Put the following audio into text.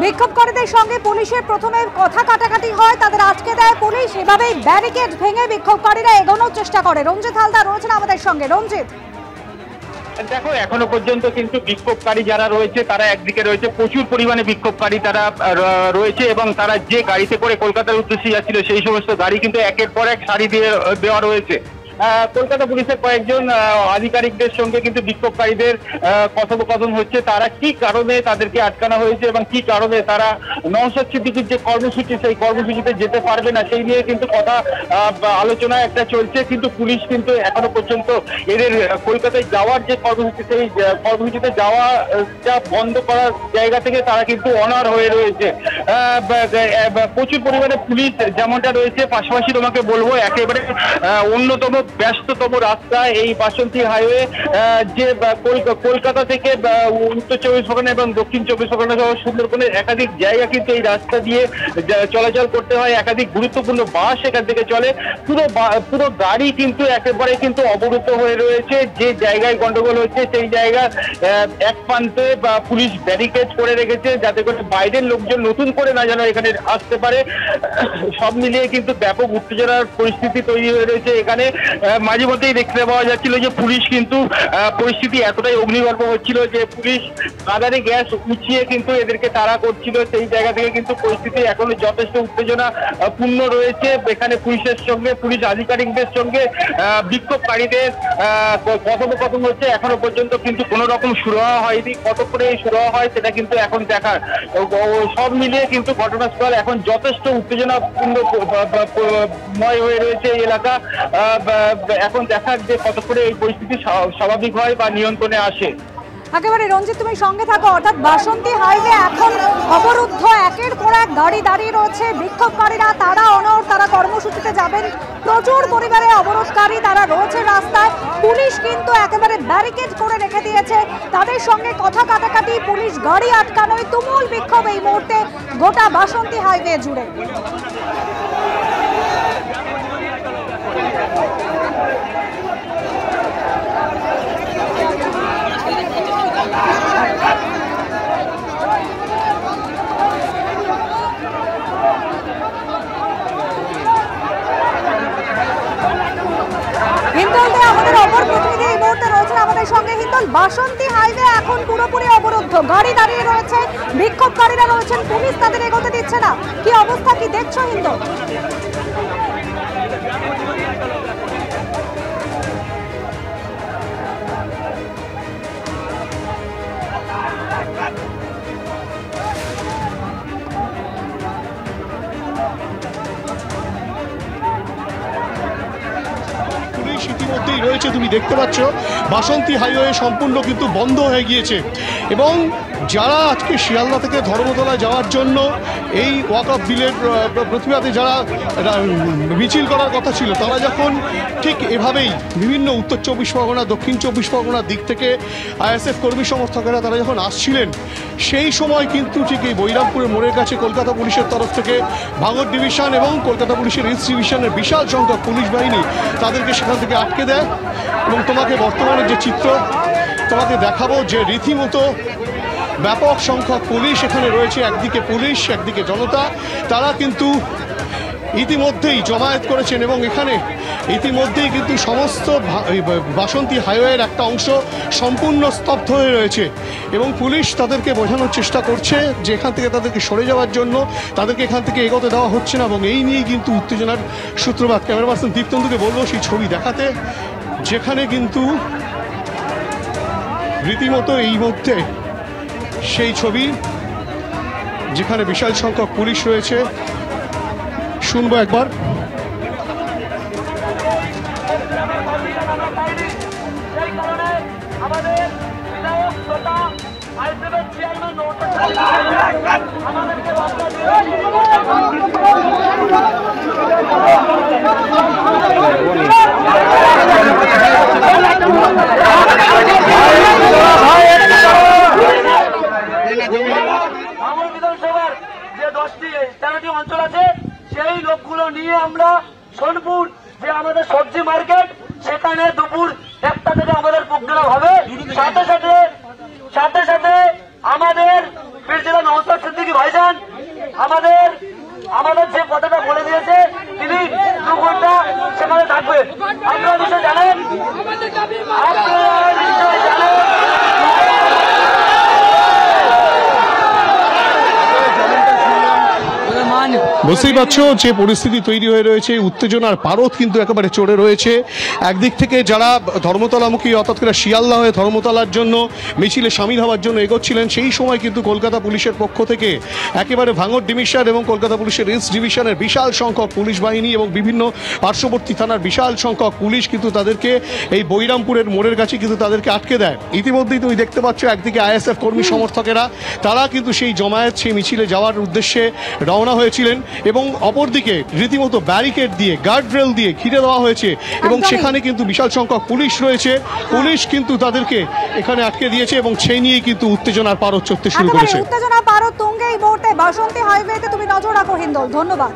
বিক্ষোভকারীদের সঙ্গে পুলিশের প্রথমে কথা কাটাকাটি হয়, তাদের আটকে দেয় পুলিশ। এভাবেই ব্যারিকেড ভেঙে বিক্ষোভকারীরা এগোনোর চেষ্টা করে। রঞ্জিত হালদার রয়েছেন আমাদের সঙ্গে। রঞ্জিত, দেখো, এখনো পর্যন্ত কিন্তু বিক্ষোভকারী যারা রয়েছে তারা একদিকে রয়েছে, প্রচুর পরিমাণে বিক্ষোভকারী তারা রয়েছে এবং তারা যে গাড়িতে করে কলকাতার উদ্দেশ্যে যাচ্ছিল সেই সমস্ত গাড়ি কিন্তু একের পর এক সারি দিয়ে দেওয়া রয়েছে। কলকাতা পুলিশের কয়েকজন আধিকারিকদের সঙ্গে কিন্তু বিক্ষোভকারীদের কথোপকথন হচ্ছে, তারা কি কারণে তাদেরকে আটকানো হয়েছে এবং কি কারণে তারা নওশাদ সিদ্দিকীর যে কর্মসূচি সেই কর্মসূচিতে যেতে পারবে না সেই নিয়ে কিন্তু কথা আলোচনা একটা চলছে। কিন্তু পুলিশ কিন্তু এখনো পর্যন্ত এদের কলকাতায় যাওয়ার যে কর্মসূচি সেই কর্মসূচিতে যাওয়াটা বন্ধ করার জায়গা থেকে তারা কিন্তু অনার হয়ে রয়েছে। প্রচুর পরিমাণে পুলিশ যেমনটা রয়েছে, পাশাপাশি তোমাকে বলবো একেবারে অন্যতম ব্যস্ততম রাস্তা এই বাসন্তী হাইওয়ে, যে কলকাতা থেকে উত্তর চব্বিশ পরগনা এবং দক্ষিণ চব্বিশ পরগনা সহ সুন্দরবনের একাধিক জায়গা কিন্তু এই রাস্তা দিয়ে চলাচল করতে হয়। একাধিক গুরুত্বপূর্ণ বাস এখান থেকে চলে। পুরো গাড়ি কিন্তু একেবারে কিন্তু অবরুদ্ধ হয়ে রয়েছে। যে জায়গায় গন্ডগোল হচ্ছে সেই জায়গা এক প্রান্তে পুলিশ ব্যারিকেড করে রেখেছে যাতে করে বাইরের লোকজন নতুন করে না যেন এখানে আসতে পারে। সব মিলিয়ে কিন্তু ব্যাপক উত্তেজনার পরিস্থিতি তৈরি হয়ে রয়েছে এখানে। মাঝে মধ্যেই দেখতে পাওয়া যাচ্ছিল যে পুলিশ কিন্তু পরিস্থিতি এতটাই অগ্নিগর্ভ হচ্ছিল যে পুলিশ কাঁদানে গ্যাস উঁচিয়ে কিন্তু এদেরকে তাড়া করছিল। সেই জায়গা থেকে কিন্তু পরিস্থিতি এখনো যথেষ্ট উত্তেজনা পূর্ণ রয়েছে। এখানে পুলিশের সঙ্গে পুলিশ আধিকারিকদের সঙ্গে বিক্ষোভকারীদের কথোপকথন হচ্ছে। এখনো পর্যন্ত কিন্তু কোনো রকম সুরাহা হয়নি। কত করে সুরাহা হয় সেটা কিন্তু এখন দেখার। সব মিলিয়ে কিন্তু ঘটনাস্থল এখন যথেষ্ট উত্তেজনাপূর্ণময় হয়ে রয়েছে এই এলাকা। এখন দেখার যে কত করে এই পরিস্থিতি স্বাভাবিক হয় বা নিয়ন্ত্রণে আসে। একেবারে রঞ্জিত, তুমি সঙ্গে থাকো। অর্থাৎ বাসন্তী হাইওয়ে এখন অবরুদ্ধ, একের পর এক গাড়ি দাঁড়িয়ে রয়েছে। বিক্ষোভকারীরা তারা অনড়, তারা কর্মসূচিতে যাবেন। প্রচুর পরিমাণে অবরোধকারী তারা রয়েছে রাস্তায়। পুলিশ কিন্তু একেবারে ব্যারিকেড করে রেখে দিয়েছে। তাদের সঙ্গে কথা কাটাকাটি, পুলিশ গাড়ি আটকানোয় তুমুল বিক্ষোভ এই মুহূর্তে গোটা বাসন্তী হাইওয়ে জুড়ে। আমাদের অপর প্রতিনিধি এই মুহূর্তে রয়েছেন আমাদের সঙ্গে। হিন্দল, বাসন্তী হাইওয়ে এখন পুরোপুরি অবরুদ্ধ, গাড়ি দাঁড়িয়ে রয়েছে, বিক্ষোভকারীরা রয়েছেন, পুলিশ তাদের এগোতে দিচ্ছে না। কি অবস্থা, কি দেখছো হিন্দল? ইতিমধ্যেই রয়েছে, তুমি দেখতে পাচ্ছ বাসন্তী হাইওয়ে সম্পূর্ণ কিন্তু বন্ধ হয়ে গিয়েছে। এবং যারা আজকে শিয়ালদা থেকে ধর্মতলায় যাওয়ার জন্য এই ওয়াকআপ বিলের প্রতিবাদে যারা মিছিল করার কথা ছিল, তারা যখন ঠিক এভাবেই বিভিন্ন উত্তর চব্বিশ পরগনা দক্ষিণ চব্বিশ পরগনার দিক থেকে আইএসএফ কর্মী সমর্থকেরা তারা যখন আসছিলেন, সেই সময় কিন্তু ঠিক এই বৈরামপুরের মোড়ের কাছে কলকাতা পুলিশের তরফ থেকে ভাঙড় ডিভিশন এবং কলকাতা পুলিশের ইস্ট ডিভিশনের বিশাল সংখ্যক পুলিশ বাহিনী তাদেরকে সেখান থেকে আটকে দেয়। এবং তোমাকে বর্তমানে যে চিত্র তোমাকে দেখাবো, যে রীতিমতো ব্যাপক সংখ্যক পুলিশ এখানে রয়েছে। একদিকে পুলিশ, একদিকে জনতা, তারা কিন্তু ইতিমধ্যেই জমায়েত করেছেন এবং এখানে ইতিমধ্যেই কিন্তু সমস্ত বাসন্তী হাইওয়ের একটা অংশ সম্পূর্ণ স্তব্ধ হয়ে রয়েছে। এবং পুলিশ তাদেরকে বোঝানোর চেষ্টা করছে যে এখান থেকে তাদেরকে সরে যাওয়ার জন্য, তাদেরকে এখান থেকে এগোতে দেওয়া হচ্ছে না। এবং এই নিয়েই কিন্তু উত্তেজনার সূত্রপাত। ক্যামেরা পার্সন দীপ্তন্দুকে বলবো সেই ছবি দেখাতে, যেখানে কিন্তু রীতিমতো এই মধ্যে সেই ছবি, যেখানে বিশাল সংখ্যক পুলিশ রয়েছে। শুনবো একবার। বিধানসভার যে 10-13টি অঞ্চল আছে সেই লোকগুলো নিয়ে আমরা সোনপুর যে আমাদের সবজি মার্কেট, সেখানে দুপুর 1টা থেকে আমাদের প্রোগ্রাম হবে। সাথে সাথে আমাদের বীর জেলা নওশাদ সিদ্দিকী ভাইজান আমাদের যে কথাটা বলে দিয়েছে, তিনি 2 ঘন্টা সেখানে থাকবেন। আপনারা নিশ্চয় জানেন, বুঝতেই পারছো যে পরিস্থিতি তৈরি হয়ে রয়েছে, উত্তেজনার পারদ কিন্তু একেবারে চড়ে রয়েছে। একদিক থেকে যারা ধর্মতলামুখী অর্থাৎ শিয়ালদা হয়ে ধর্মতলার জন্য মিছিলে সামিল হওয়ার জন্য এগোচ্ছিলেন, সেই সময় কিন্তু কলকাতা পুলিশের পক্ষ থেকে একেবারে ভাঙড় ডিভিশন এবং কলকাতা পুলিশের ইস্ট ডিভিশনের বিশাল সংখ্যক পুলিশ বাহিনী এবং বিভিন্ন পার্শ্ববর্তী থানার বিশাল সংখ্যক পুলিশ কিন্তু তাদেরকে এই বৈরামপুরের মোড়ের কাছে কিন্তু তাদেরকে আটকে দেয়। ইতিমধ্যেই তুমি দেখতে পাচ্ছ একদিকে আইএসএফ কর্মী সমর্থকেরা তারা কিন্তু সেই জমায়েত সেই মিছিলে যাওয়ার উদ্দেশ্যে রওনা হয়েছিলেন এবং অপরদিকে রীতিমতো ব্যারিকেড দিয়ে গার্ডরেল দিয়ে ঘিরে দেওয়া হয়েছে এবং সেখানে কিন্তু বিশাল সংখ্যক পুলিশ রয়েছে। পুলিশ কিন্তু তাদেরকে এখানে আটকে দিয়েছে এবং সেই নিয়েই কিন্তু উত্তেজনার পারদ চড়তে শুরু করেছে। উত্তেজনার পারদ তুঙ্গে এই মুহূর্তে বাসন্তী হাইওয়েতে। তুমি নজর রাখো হিন্দল। ধন্যবাদ।